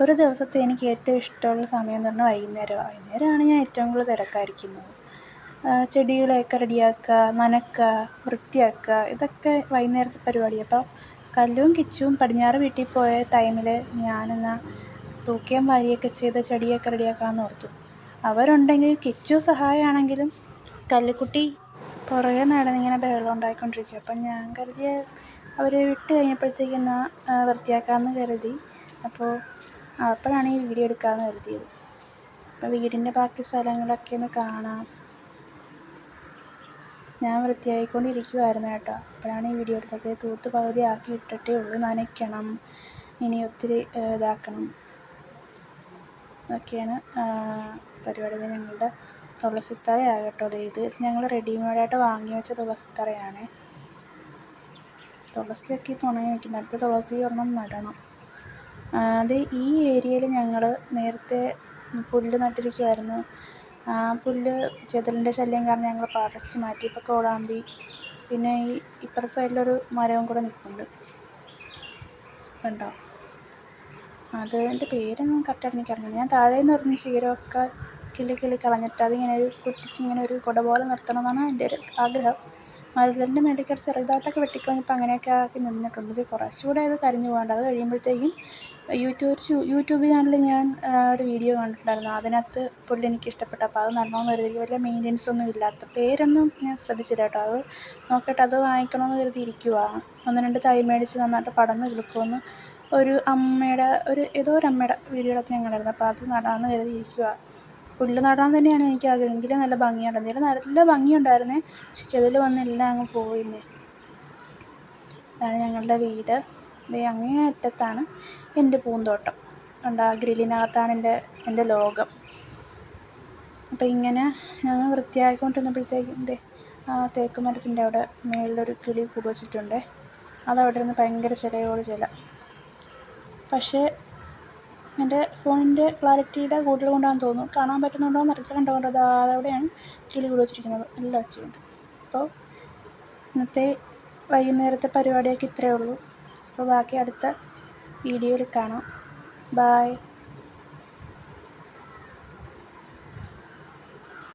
ഒരു ദിവസത്തെ എനിക്ക് ഏറ്റവും ഇഷ്ടമുള്ള സമയം എന്ന് പറഞ്ഞാൽ വൈകുന്നേരമാണ് ഞാൻ ഏറ്റവും കൂടുതൽ തിരക്കായിരിക്കുന്നത്. ചെടികളെയൊക്കെ റെഡിയാക്കുക, നനയ്ക്കുക, വൃത്തിയാക്കുക, ഇതൊക്കെ വൈകുന്നേരത്തെ പരിപാടിയാണ്. അപ്പോൾ കല്ലും കിച്ചുവും പടിഞ്ഞാറ് വീട്ടിൽ പോയ ടൈമിൽ ഞാനെന്നാൽ തൂക്കുകയും വാരുകയൊക്കെ ചെയ്ത് ചെടിയൊക്കെ റെഡിയാക്കാമെന്ന് ഓർത്തു. അവരുണ്ടെങ്കിൽ കിച്ചു സഹായമാണെങ്കിലും കല്ലുക്കുട്ടി പുറകെ നടന്നിങ്ങനെ ബഹളം ഉണ്ടായിക്കൊണ്ടിരിക്കും. അപ്പം ഞാൻ കരുതിയ അവരെ വിട്ട് കഴിഞ്ഞപ്പോഴത്തേക്കും എന്നാൽ വൃത്തിയാക്കാമെന്ന് കരുതി. അപ്പോഴാണ് ഈ വീഡിയോ എടുക്കാമെന്ന് കരുതിയത്. അപ്പോൾ വീടിൻ്റെ ബാക്കി സ്ഥലങ്ങളൊക്കെ ഒന്ന് കാണാം. ഞാൻ വൃത്തിയായിക്കൊണ്ടിരിക്കുമായിരുന്നു കേട്ടോ. അപ്പോഴാണ് ഈ വീഡിയോ എടുത്തത്. തൂത്ത് പകുതി ആക്കി ഇട്ടിട്ടേ ഉള്ളൂ. നനയ്ക്കണം, ഇനി ഒത്തിരി ഇതാക്കണം. അതൊക്കെയാണ് പരിപാടികൾ. ഞങ്ങളുടെ തുളസിത്തറയാകട്ടോ ഇത് ഞങ്ങൾ റെഡിമെയ്ഡായിട്ട് വാങ്ങി വെച്ച തുളസിത്തറയാണ്. തുളസിയൊക്കെ ഇപ്പോൾ ഉണങ്ങി നിൽക്കുന്നത്. അടുത്ത തുളസി ഒരെണ്ണം നടണം. അത് ഈ ഏരിയയിൽ ഞങ്ങൾ നേരത്തെ പുല്ല് നട്ടിരിക്കുമായിരുന്നു. പുല്ല് ചെതലിൻ്റെ ശല്യം കാരണം ഞങ്ങൾ പറിച്ച് മാറ്റി. ഇപ്പോൾ കോടാമ്പി, പിന്നെ ഈ ഇപ്പുറത്തെ സൈഡിലൊരു മരവും കൂടെ നിൽപ്പുണ്ട്, കണ്ടോ? അതിൻ്റെ പേരൊന്നും കറക്റ്റായിട്ട് എനിക്കറിയില്ല. ഞാൻ താഴെ നിന്ന് പറഞ്ഞ ചീരമൊക്കെ കിളി കളഞ്ഞിട്ട് അതിങ്ങനെ ഒരു കുറ്റിച്ചിങ്ങനെ ഒരു കുട പോലെ നിർത്തണമെന്നാണ് എൻ്റെ ഒരു ആഗ്രഹം. മതിലിൻ്റെ മേടിക്കൽ ചെറുതായിട്ടൊക്കെ വെട്ടിക്കളഞ്ഞപ്പോൾ അങ്ങനെയൊക്കെ ആക്കി നിന്നിട്ടുണ്ട്. ഇത് കുറച്ചുകൂടെ അത് കരിഞ്ഞു പോകേണ്ട. അത് കഴിയുമ്പോഴത്തേക്കും യൂട്യൂബ് ചാനലിൽ ഞാൻ ഒരു വീഡിയോ കണ്ടിട്ടുണ്ടായിരുന്നു. അതിനകത്ത് പുല്ല് എനിക്ക് ഇഷ്ടപ്പെട്ടു. അപ്പോൾ അത് നടണമെന്ന് കരുതി. വലിയ മെയിൻ്റെനൻസ് ഒന്നും ഇല്ലാത്ത, പേരൊന്നും ഞാൻ ശ്രദ്ധിച്ചില്ല കേട്ടോ. അത് നോക്കിയിട്ട് അത് വാങ്ങിക്കണമെന്ന് കരുതി ഇരിക്കുവാണ്. 1-2 തൈ മേടിച്ച് നന്നായിട്ട് പടർന്ന് കിളുക്കുമെന്ന് ഒരു അമ്മയുടെ ഏതോ ഒരു അമ്മയുടെ വീഡിയോയിലൊക്കെ ഞാൻ കണ്ടായിരുന്നു. അപ്പോൾ അത് നടാമെന്ന് കരുതി ഇരിക്കുക. പുല്ല് നടാൻ തന്നെയാണ് എനിക്ക് ആഗ്രഹം. എങ്കിലും നല്ല ഭംഗിയുണ്ടായിരുന്നു. നല്ല ഭംഗിയുണ്ടായിരുന്നേ. പക്ഷെ ചെതിൽ വന്നെല്ലാം അങ്ങ് പോയിന്നേ. ഇതാണ് ഞങ്ങളുടെ വീട്. ദേ അങ്ങേ അറ്റത്താണ് എൻ്റെ പൂന്തോട്ടം. ഉണ്ട്, ആ ഗ്രില്ലിനകത്താണ് എൻ്റെ ലോകം. അപ്പോൾ ഇങ്ങനെ ഞങ്ങൾ വൃത്തിയാക്കിക്കൊണ്ടിരുന്നപ്പോഴത്തേക്കും ആ തേക്ക് മരത്തിൻ്റെ അവിടെ മേളിലൊരു കിളി കൂട് വച്ചിട്ടുണ്ട്. അതവിടെ ഇരുന്ന് ഭയങ്കര ചില. പക്ഷേ എൻ്റെ ഫോണിൻ്റെ ക്ലാരിറ്റിയുടെ കൂടുതൽ കൊണ്ടാണെന്ന് തോന്നുന്നു, കാണാൻ പറ്റുന്നുണ്ടോ എന്ന് അറിയില്ല. കണ്ടോ അതവിടെയാണ് കിളി കൂട് വച്ചിരിക്കുന്നത്. നല്ല ഒച്ചയുണ്ട്. അപ്പോൾ ഇന്നത്തെ വൈകുന്നേരത്തെ പരിപാടിയൊക്കെ ഇത്രയേ ഉള്ളൂ. അപ്പോൾ ബാക്കി അടുത്ത വീഡിയോയിൽ കാണാം. ബായ്.